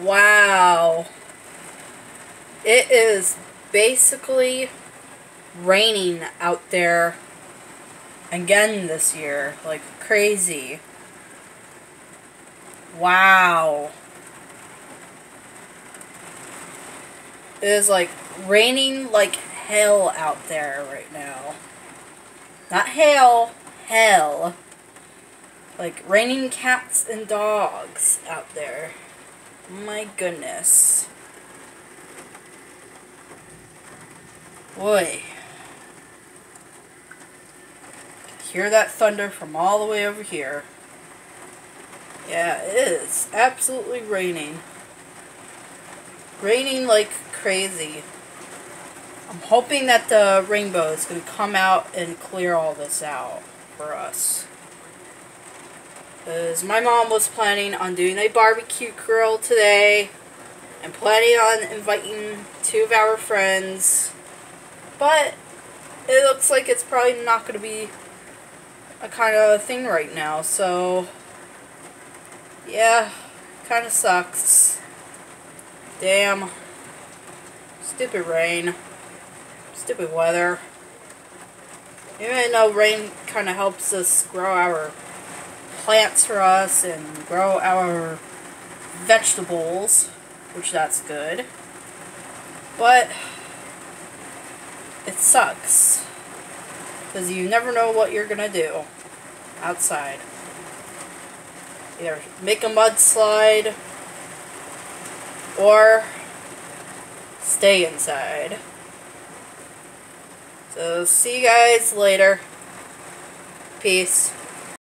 Wow. It is basically raining out there again this year. Like crazy. Wow. It is like raining like hell out there right now. Not hail, hell. Like raining cats and dogs out there. My goodness. Boy. Hear that thunder from all the way over here. Yeah, it is absolutely raining. Raining like crazy. I'm hoping that the rainbow is going to come out and clear all this out for us. Because my mom was planning on doing a barbecue grill today. And planning on inviting 2 of our friends. But it looks like it's probably not going to be a kind of thing right now. So, yeah, kind of sucks. Damn. Stupid rain. Stupid weather. Even though rain kind of helps us grow our plants for us and grow our vegetables, which that's good. But it sucks. Because you never know what you're going to do outside. Either make a mudslide or stay inside. So, see you guys later. Peace.